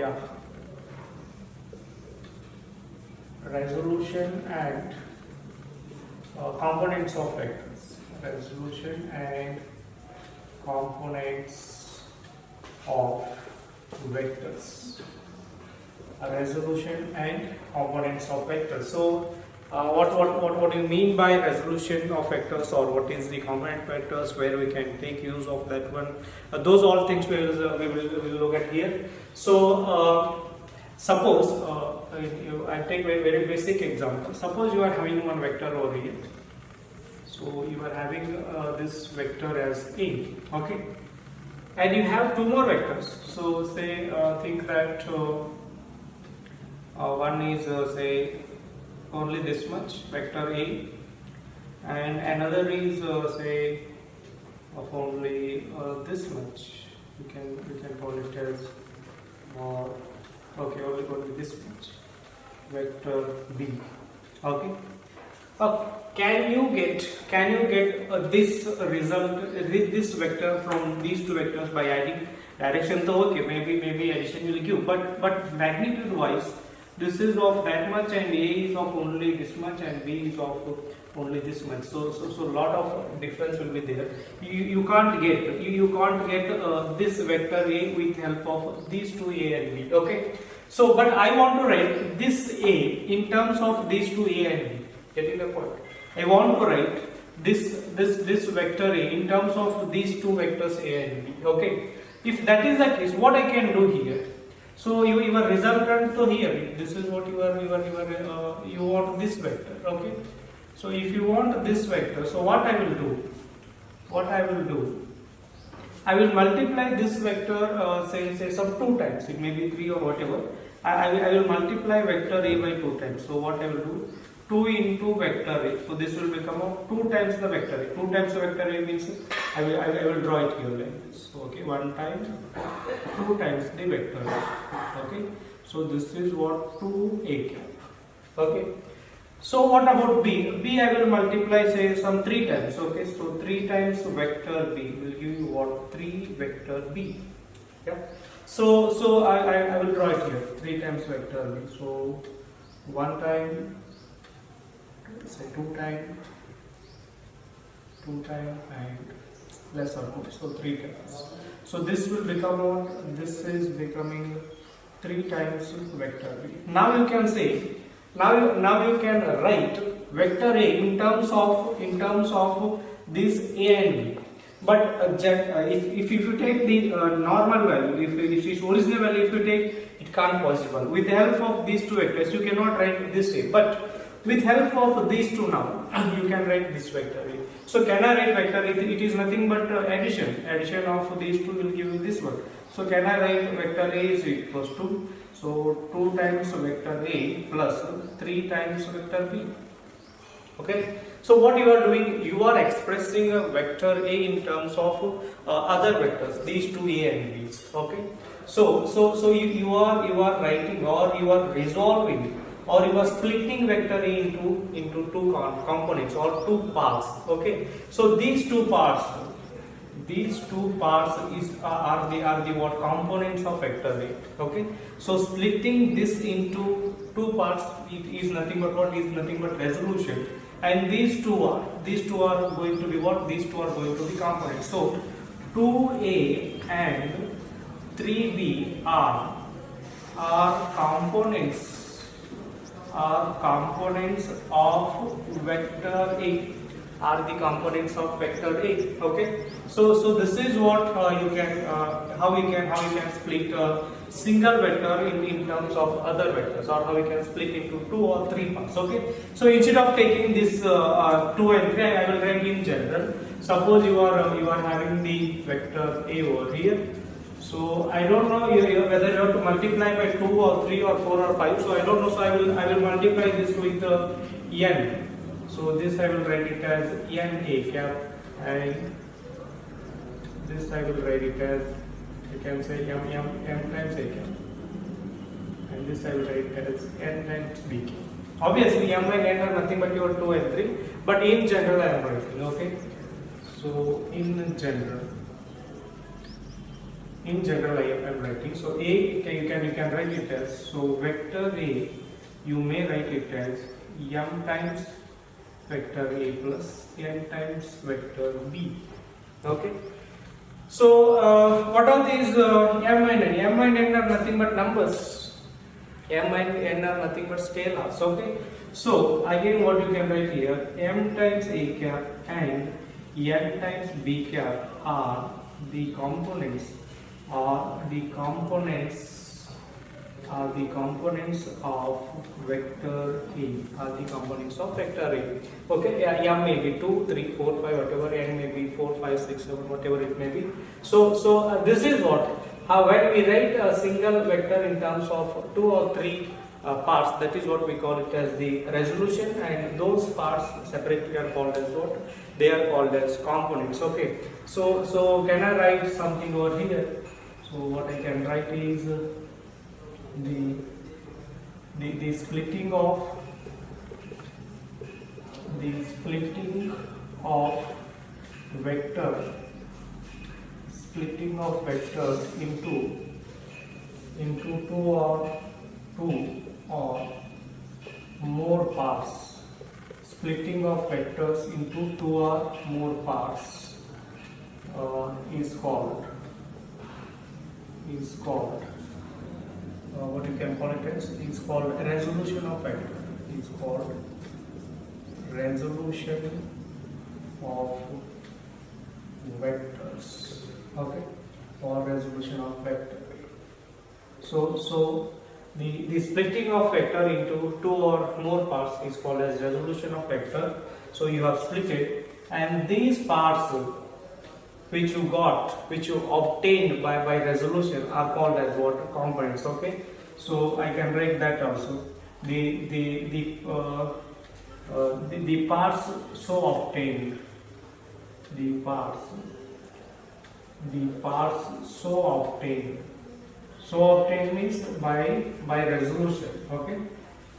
yeah, resolution and components of vectors. Resolution and components of vectors. Resolution and components of vectors. So what do you mean by resolution of vectors, or what is the component vectors, where we can take use of that one? Those all things we will look at here. So suppose I take a very basic example. Suppose you are having one vector over here. So you are having this vector as A, okay, and you have two more vectors. So say think that one is say only this much, vector A, and another is say of only this much. You can call it as okay, only this much, vector B, okay. Can you get this result, this vector from these two vectors by adding direction? So okay, maybe addition will give, but magnitude wise, this is of that much, and A is of only this much, and B is of only this much. So lot of difference will be there. You can't get this vector A with help of these two A and B. Okay. So but I want to write this A in terms of these two A and B. Getting the point? I want to write this vector A in terms of these two vectors A and B. Okay. If that is the case, what I can do here? So your resultant, so here this is what you want this vector. Okay. So if you want this vector, so what I will do? I will multiply this vector say some 2 times. It may be 3 or whatever. I will multiply vector A by 2 times. So what I will do? 2 into vector A. So this will become 2 times the vector A. 2 times the vector A means I will draw it here like this. So, okay, 1 time, 2 times the vector A. Okay. So this is what 2A cap. Okay. So what about B? B I will multiply say some 3 times. Okay. So 3 times vector B will give you what? 3 vector B. Yeah. So I will draw it here. 3 times vector B. So 1 time, say 2 times, and lesser 2, so 3 times. So this will become what? This is becoming 3 times vector B. Now you can say, now you can write vector A in terms of this A and B. But if you take the normal value, if its original value, if you take, it can't possible. With the help of these two vectors, you cannot write this A. But with help of these two now, you can write this vector A. So can I write vector A? It is nothing but addition. Addition of these two will give you this one. So can I write vector A is equals to, so 2 times vector A plus 3 times vector B. Okay. So what you are doing, you are expressing a vector A in terms of other vectors, these two A and B's. Okay. So you are writing, or you are resolving, or you are splitting vector A into two components or 2 parts. Okay. So these two parts are the what? Components of vector A. Okay. So splitting this into 2 parts, it is nothing but what? Is nothing but resolution. And these two are going to be what? These two are going to be components. So 2A and 3B are components of vector A. Are the components of vector A. Okay. So this is what you can how you can split a single vector in terms of other vectors, or how you can split into 2 or 3 parts. Okay. So instead of taking this 2 and 3, I will write in general. Suppose you are having the vector A over here. So I don't know whether you have to multiply by 2 or 3 or 4 or 5. So I don't know. So I will multiply this with n. So this I will write it as n A cap, and this I will write it as, you can say m times A cap, and this I will write it as n times B cap. Obviously m and n are nothing but your 2 and 3, but in general I am writing. Okay. So in general in general I am writing. So A, you can write it as, so vector A, you may write it as m times vector A plus n times vector B. Okay. So what are these m and n? M and n are nothing but numbers. M and n are nothing but scalars. Okay. So again, what you can write here, m times A cap and n times B cap are the components of vector A, are the components of vector A. Okay, yeah, m may be 2, 3, 4, 5, whatever, n may be 4, 5, 6, 7, whatever it may be. So this is what, when we write a single vector in terms of 2 or 3 parts, that is what we call it as the resolution, and those parts separately are called as what? They are called as components. Okay, so can I write something over here? So what I can write is the splitting of vectors into two or more parts. Splitting of vectors into 2 or more parts is called what you can call it as, is called resolution of vector. Is called resolution of vectors. Okay, or resolution of vector. So the splitting of vector into 2 or more parts is called as resolution of vector. So you have split it, and these parts which you obtained by resolution are called as what? Components. Okay, so I can write that also. The parts so obtained, so obtained means by resolution. Okay,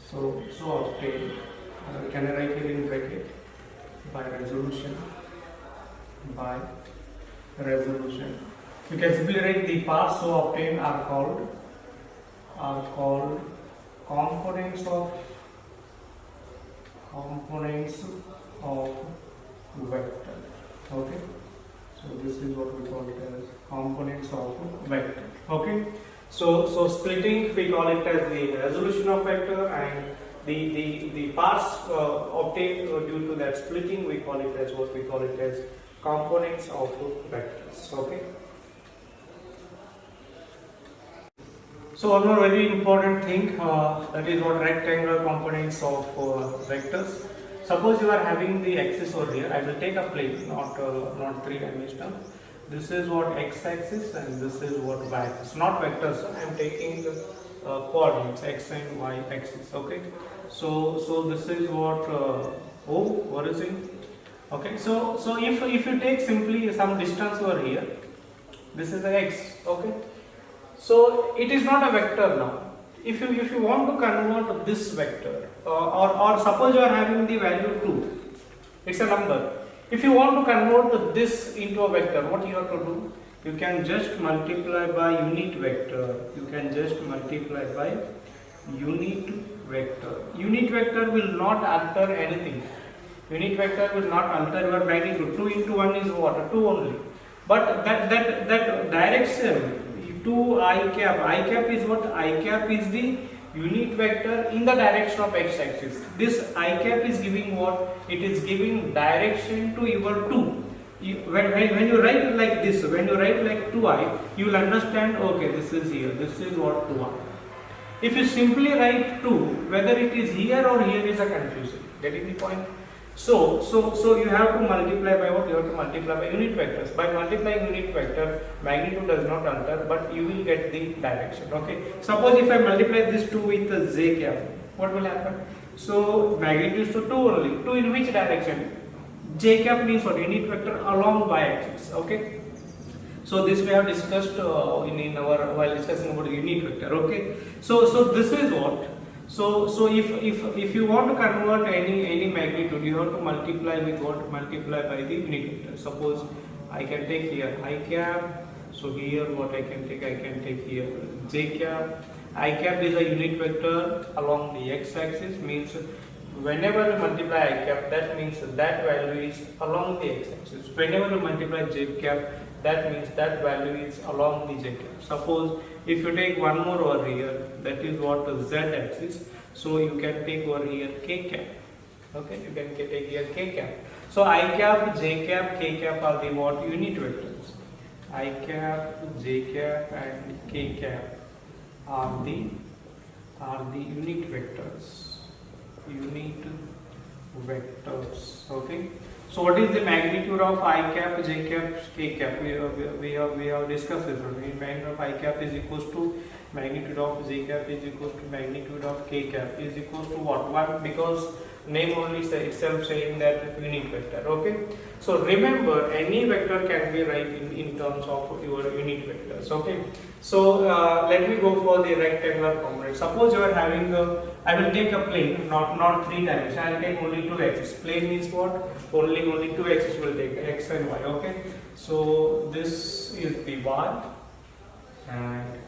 so obtained, can I write it in bracket? By resolution. You can simply write the parts so obtained are called components of vector. Okay, so this is what we call it as components of vector. Okay, so splitting, we call it as the resolution of vector, and the parts obtained due to that splitting, we call it as what? We call it as components of vectors. Okay. So one more very important thing, that is what rectangular components of vectors. Suppose you are having the axis over here. I will take a plane, not 3-dimensional. This is what x-axis and this is what y-axis. Not vectors. I am taking the coordinates x and y axis. Okay. So this is what origin. Okay. So if you take simply some distance over here, this is the x. Okay. So it is not a vector now. If you want to convert this vector, or suppose you are having the value 2, it's a number. If you want to convert this into a vector, what you have to do? You can just multiply by unit vector. Unit vector will not alter anything. Unit vector will not alter your magnitude. 2 into 1 is what? 2 only. But that direction, 2 I cap is what? I cap is the unit vector in the direction of x-axis. This I cap is giving what? It is giving direction to your 2. When you write like this, when you write like 2i, you will understand, okay, this is here, this is what 2i. If you simply write 2, whether it is here or here is a confusion. Getting the point? So you have to multiply by what? You have to multiply by unit vectors. By multiplying unit vector, magnitude does not alter, but you will get the direction. Okay. Suppose if I multiply this 2 with the j cap, what will happen? So magnitude is to 2 only. 2 in which direction? J cap means what? Unit vector along y-axis. Okay. So this we have discussed in our while discussing about unit vector. Okay. So this is what. So if you want to convert any magnitude, you have to multiply with what? Multiply by the unit vector. Suppose I can take here I cap So here what I can take here j cap. I cap is a unit vector along the x-axis, means whenever you multiply I cap, that means that value is along the x-axis. Whenever you multiply j cap, that means that value is along the j cap. Suppose if you take one more over here, that is what z-axis. So you can take over here k cap. Okay, you can take here k cap. So I cap, j cap, k cap are the what unit vectors. I cap, j cap, and k cap are the unit vectors. Unit vectors. Okay. So what is the magnitude of I cap, j cap, k cap? We have discussed this already. Magnitude of I cap is equals to magnitude of j cap is equals to magnitude of k cap is equals to what? 1, because name only itself saying that unit vector. Okay. So remember, any vector can be written in terms of your unit vectors. Okay. So let me go for the rectangular component. Suppose you are having I will take a plane, not 3 dimensions. I will take only 2 axes. Plane means what? Only 2 axes will take, x and y. Okay. So this is the y, and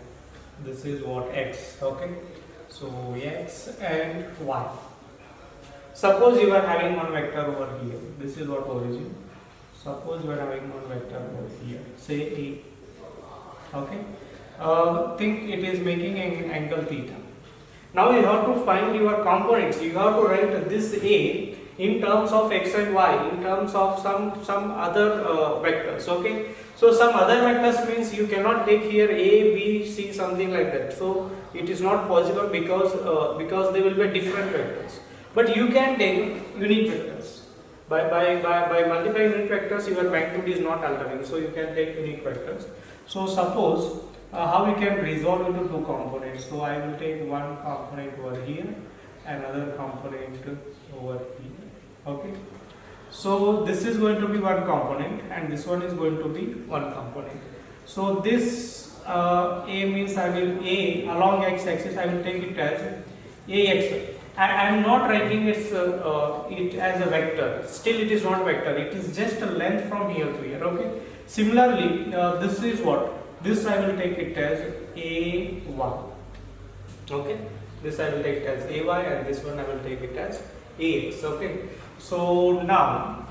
this is what x. Okay. So x and y. Suppose you are having one vector over here. This is what origin. Suppose you are having one vector over here. Say A. Okay. Think it is making an angle theta. Now you have to find your components. You have to write this A in terms of x and y, in terms of some other vectors. Okay. So some other vectors means you cannot take here A, B, C, something like that. So it is not possible because they will be different vectors. But you can take unit vectors. By multiplying unit vectors, your magnitude is not altering. So you can take unit vectors. So suppose how we can resolve into 2 components. So I will take one component over here, another component over here. Okay. So this is going to be one component, and this one is going to be one component. So this A means I will A along x-axis. I will take it as AX. I am not writing it as a vector. Still it is not vector. It is just a length from here to here. Okay. Similarly, this is what? This I will take it as A1. Okay. This I will take it as AY, and this one I will take it as AX. Okay. So now,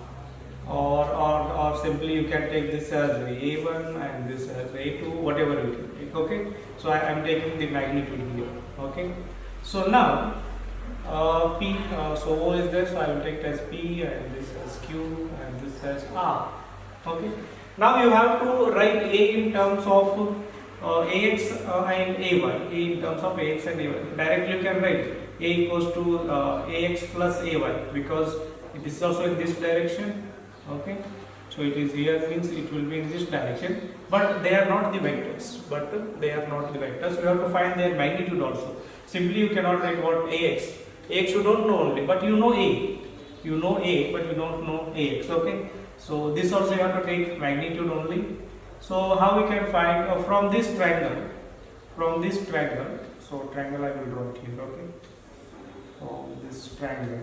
or simply you can take this as A1 and this as A2, whatever you can take. Okay. So I am taking the magnitude here. Okay. So now. P, so O is there, so I will take it as P, and this as Q, and this as R. Okay. Now you have to write A in terms of AX and AY. A in terms of AX and AY. Directly you can write A equals to AX plus AY, because it is also in this direction. Okay. So it is here, means it will be in this direction, but they are not the vectors. We have to find their magnitude also. Simply you cannot write what AX. AX you don't know only, but you know A. You know A, but you don't know AX. Okay. So this also you have to take magnitude only. So how we can find from this triangle? So triangle I will draw it here. Okay. So this triangle.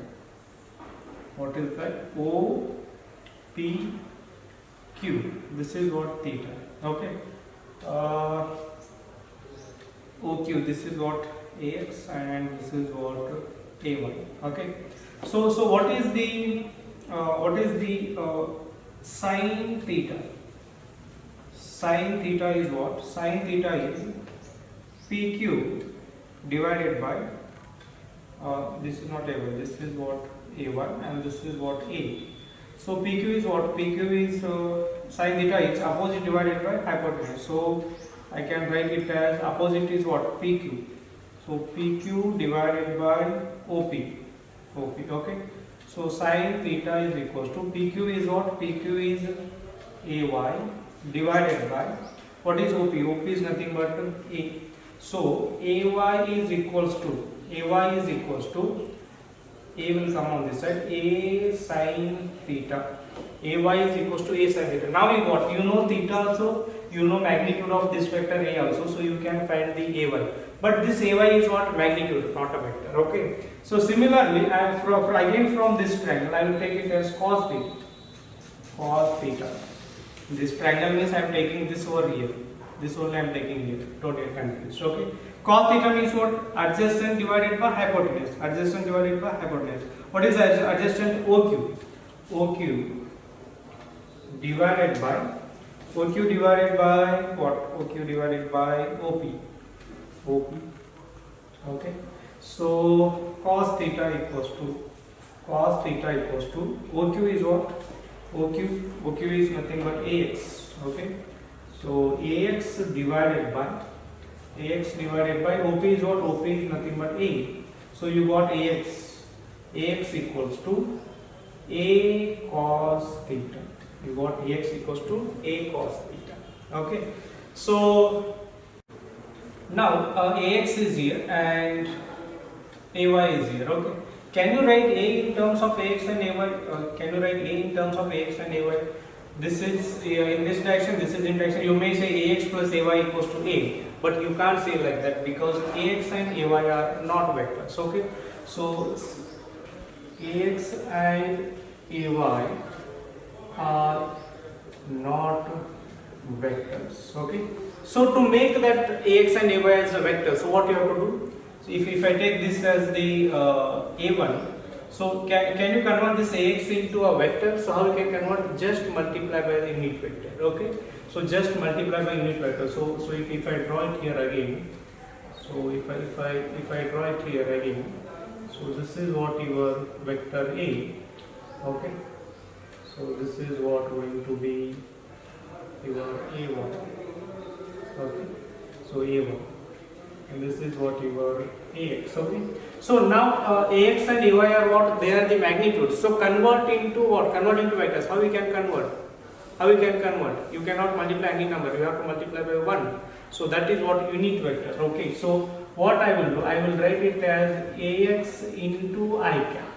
What is that? O, P, Q. This is what theta. Okay. OQ. This is what AX, and this is what A1. Okay. So what is the sine theta? Sine theta is what? Sine theta is PQ divided by this is not A1. This is what A1, and this is what A. So PQ is what? PQ is sine theta is opposite divided by hypotenuse. So I can write it as opposite is what? PQ. So PQ divided by OP. Okay. So sine theta is equals to PQ is what? PQ is AY divided by what is OP? OP is nothing but A. So AY is equals to A will come on this side, A sine theta. AY is equals to A sine theta. Now you know theta also, you know magnitude of this vector A also, so you can find the AY. But this AY is what? Magnitude, not a vector. Okay. So similarly, again from this triangle, I will take it as cos theta. This triangle means I am taking this over here. This only I am taking here. Don't get confused. Okay. Cos theta means what? Adjacent divided by hypotenuse. Adjacent divided by hypotenuse. What is adjacent? OQ. OQ divided by OQ divided by what? OQ divided by OP. OP. Okay. So cos theta equals to OQ is what? OQ is nothing but AX. Okay. So AX divided by OP is what? OP is nothing but A. So you got AX. AX equals to A cos theta. You got AX equals to A cos theta. Okay. So now AX is here and AY is here. Okay. Can you write A in terms of AX and AY? Can you write A in terms of AX and AY? This is in this direction, this is in direction. You may say AX plus AY equals to A, but you can't say like that because AX and AY are not vectors. Okay. So AX and AY are not vectors. Okay. So to make that AX and AY as a vector, so what you have to do? So if I take this as the A1, so can you convert this AX into a vector? So how you can convert? Just multiply by the unit vector. Okay. So just multiply by unit vector. So if I draw it here again, so if I draw it here again, so this is what your vector A. Okay. So this is what going to be your A1. Okay. So A1. And this is what your AX. Okay. So now AX and AY are what? They are the magnitudes. So convert into what? Convert into vectors. How we can convert? How we can convert? You cannot multiply any number. You have to multiply by 1. So that is what unit vector. Okay. So what I will do? I will write it as AX into I cap.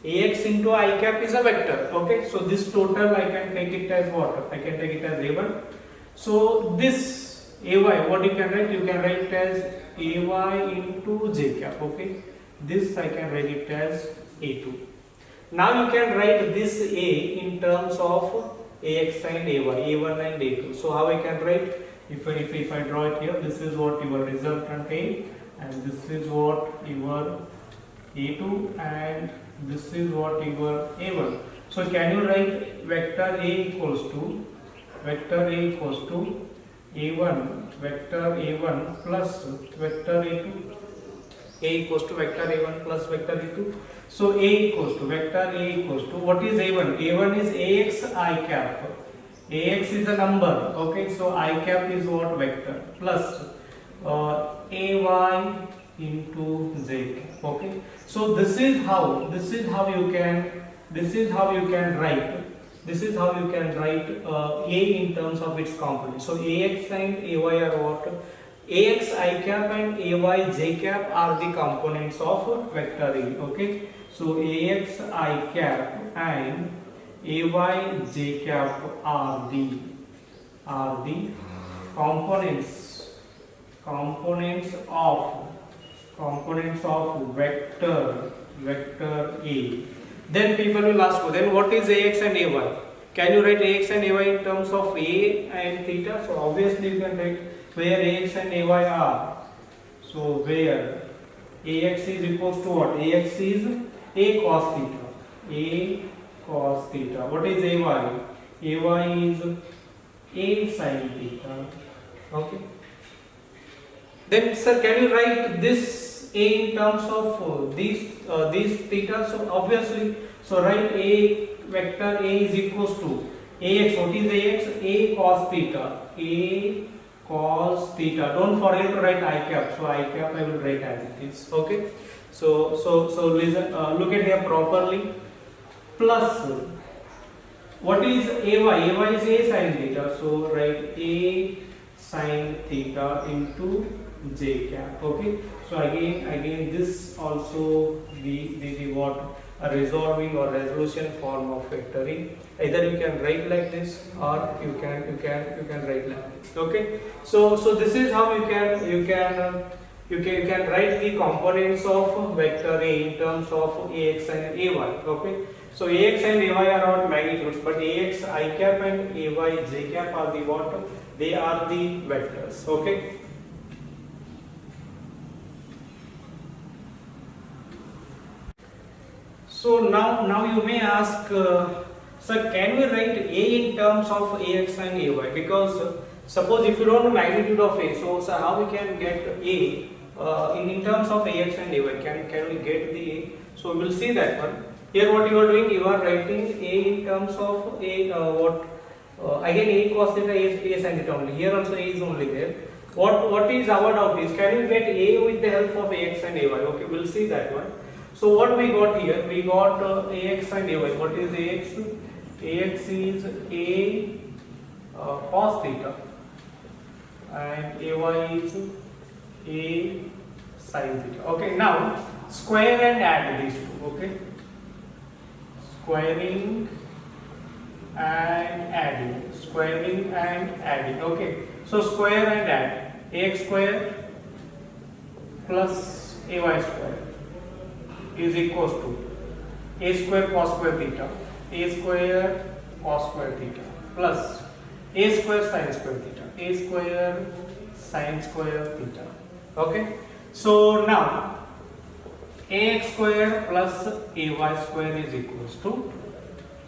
AX into I cap is a vector. Okay. So this total I can take it as what? I can take it as A1. So this AY, what you can write? You can write it as AY into J cap. Okay. This I can write it as A2. Now you can write this A in terms of AX and AY, A1 and A2. So how I can write? If I draw it here, this is what your resultant A, and this is what your A2, and this is what your A1. So can you write vector A equals to A1 vector A1 plus vector A2. A equals to vector A1 plus vector A2. So vector A equals to what is A1? A1 is AX I cap. AX is a number. Okay, so I cap is what? Vector plus AY into J cap. Okay, so this is how you can write. This is how you can write A in terms of its components. So AX and AY are what? AX I cap and AY J cap are the components of vector A. Okay. So AX I cap and AY J cap are the components of vector A. Then people will ask you, then what is AX and AY? Can you write AX and AY in terms of A and theta? So obviously you can write where AX and AY are. So where AX is equals to what? AX is A cos theta. A cos theta. What is AY? AY is A sin theta. Okay. Then sir, can you write this A in terms of these theta? So obviously, so write A vector A is equals to AX. What is AX? A cos theta. A cos theta. Don't forget to write I cap. So I cap I will write as it is. Okay. So listen. Look at here properly. Plus what is AY? AY is A sin theta. So write A sin theta into J cap. Okay. So again this also the what a resolving or resolution form of vectoring. Either you can write like this or you can write like this. Okay. So this is how you can write the components of vector A in terms of AX and AY. Okay. So ax and ay are our magnitudes, but ax I cap and ay j cap are the what? They are the vectors. Okay. So now you may ask, sir, can we write a in terms of ax and ay? Because suppose if you don't know magnitude of a, so how we can get a in terms of ax and ay? Can we get the a? So we will see that one. Here what you are doing, you are writing a in terms of a again a cos theta is a sin theta only. Here also a is only there. What is our doubt is, can we get a with the help of ax and ay? Okay, we'll see that one. So what we got here, we got ax and ay. What is ax? Ax is a cos theta and ay is a sin theta. Okay, now square and add these two. Okay, squaring and adding. Okay, so square and add, ax square plus ay square is equals to a square cos square theta, a square cos square theta plus a square sin square theta, a square sin square theta. Okay, so now ax square plus ay square is equals to,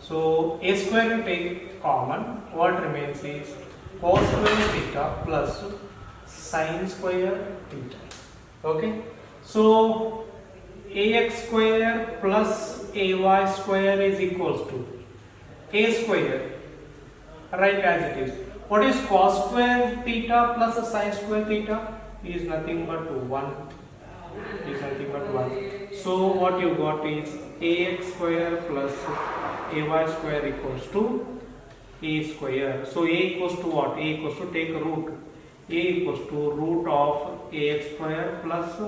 so a square will take common, what remains is cos square theta plus sin square theta. Okay, so ax square plus ay square is equals to a square, right as it is. What is cos square theta plus sin square theta? Is nothing but 1. Is nothing but 1. So what you got is ax square plus ay square equals to a square. So a equals to what? A equals to, take root. A equals to root of ax square plus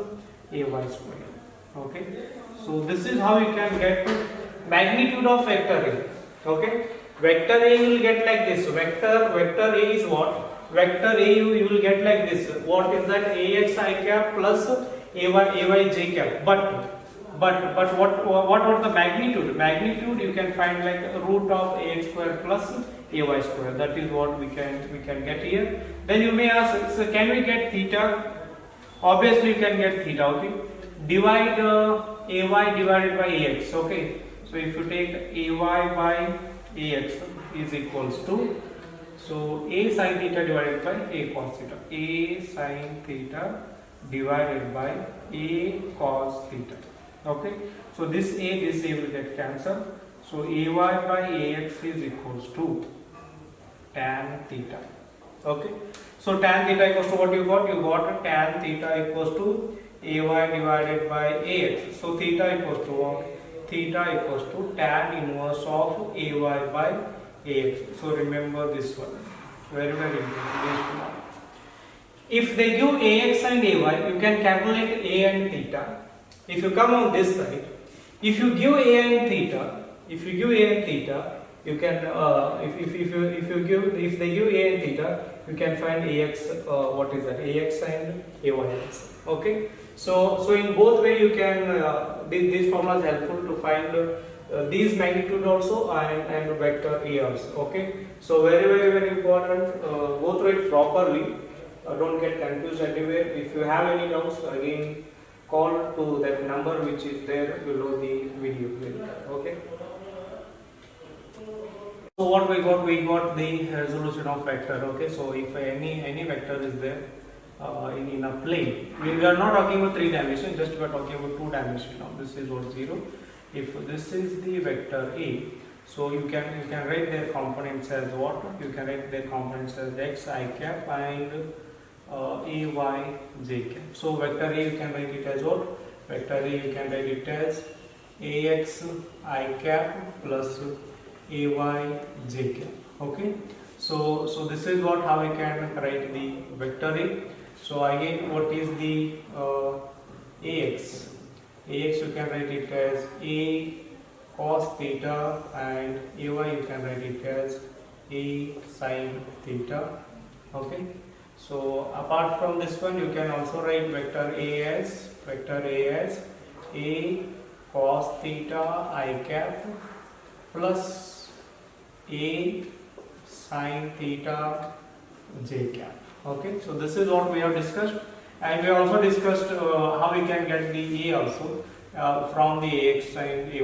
ay square. Okay, so this is how you can get to magnitude of vector A. Okay, vector A will get like this. Vector A is what? Vector A you will get like this. What is that? Ax I cap plus ay j cap. But what the magnitude? Magnitude you can find like root of ax square plus ay square. That is what we can get here. Then you may ask, so can we get theta? Obviously you can get theta. Okay, divide ay divided by ax. Okay, so if you take ay by ax is equals to, so a sin theta divided by a cos theta, a sin theta divided by a cos theta. Okay, so this a will get cancelled, so ay by ax is equals to tan theta. Okay, so tan theta equals to what you got? You got tan theta equals to ay divided by ax. So theta equals to what? Theta equals to tan inverse of ay by ax. So remember this one, very important. If they give ax and ay, you can calculate a and theta. If you come on this side, if you give a and theta, you can if they give a and theta, you can find ax. What is that? Ax and ayx. Okay. So in both way you can this formula is helpful to find these magnitude also and vector A also. Okay. So very important. Go through it properly. Don't get confused anywhere. If you have any doubts, again call to that number which is there below the video link. Okay. So what we got the resolution of vector. Okay. So if any vector is there in a plane, we are not talking about 3 dimension, just we are talking about 2 dimension. Now this is what 0. If this is the vector A, so you can write their components as what? You can write their components as x I cap and ay j cap. So vector A you can write it as what? Vector A you can write it as ax I cap plus ay j cap. Okay. So this is what how we can write the vector A. So again, what is the ax? Ax you can write it as a cos theta and ay you can write it as a sin theta. Okay. So apart from this one, you can also write vector A as a cos theta I cap plus a sine theta j cap. Okay, so this is what we have discussed, and we also discussed how we can get the a also from the ax and ay. A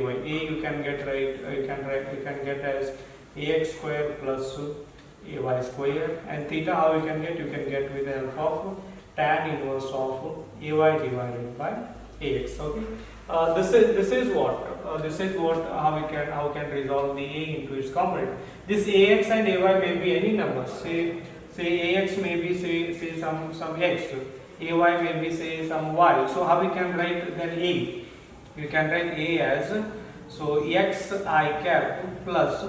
you can get you can get as ax square plus ay square, and theta how you can get with the help of tan inverse of ay divided by ax. Okay, this is what how we can resolve the a into its component. This ax and ay may be any number. Say ax may be say some x, ay may be say some y. So how we can write then a? You can write a as so x I cap plus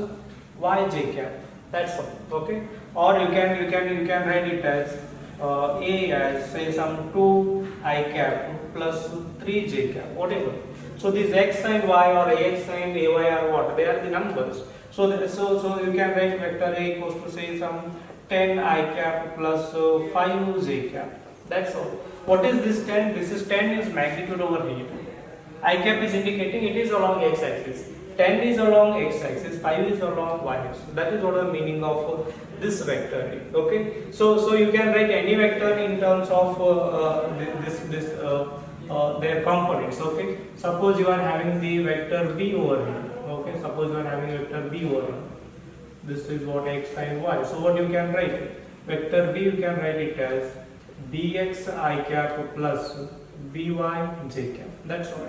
y j cap. That's all. Okay. Or you can write it as a as say some 2 I cap plus 3 j cap, whatever. So these x and y or ax and ay are what? They are the numbers. So you can write vector a equals to say some 10 I cap plus 5 j cap. That's all. What is this 10? This is 10 is magnitude over here. I cap is indicating it is along x axis. 10 is along x axis, 5 is along y axis. That is what the meaning of this vector is. Okay. So you can write any vector in terms of their components. Okay. Suppose you are having the vector b over here. Okay. Suppose you are having vector b over here. This is what x and y. So what you can write? Vector b you can write it as bx I cap plus by j cap. That's all.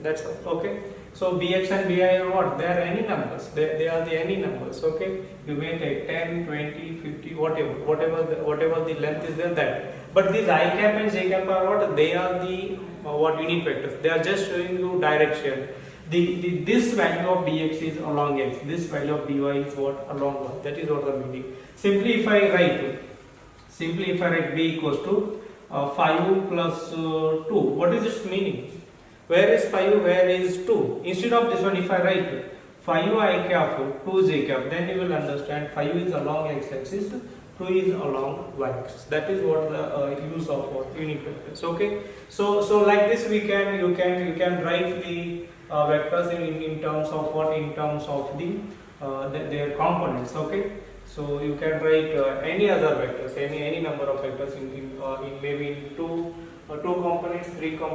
That's all. Okay. So bx and bi are what? They are any numbers. They are the any numbers. Okay. You may take 10, 20, 50, whatever the length is there. That. But these I cap and j cap are what? They are the what unit vectors. They are just showing you direction. This value of bx is along x. This value of by is what? Along y. That is what the meaning. Simply if I write b equals to 5 plus 2. What is its meaning? Where is 5? Where is 2? Instead of this one, if I write 5 I cap 2 j cap, then you will understand 5 is along x axis, 2 is along y axis. That is what the use of what unit vectors. Okay. So like this you can write the vectors in terms of what? In terms of their components. Okay. So you can write any other vectors, any number of vectors in maybe in two components, 3 components.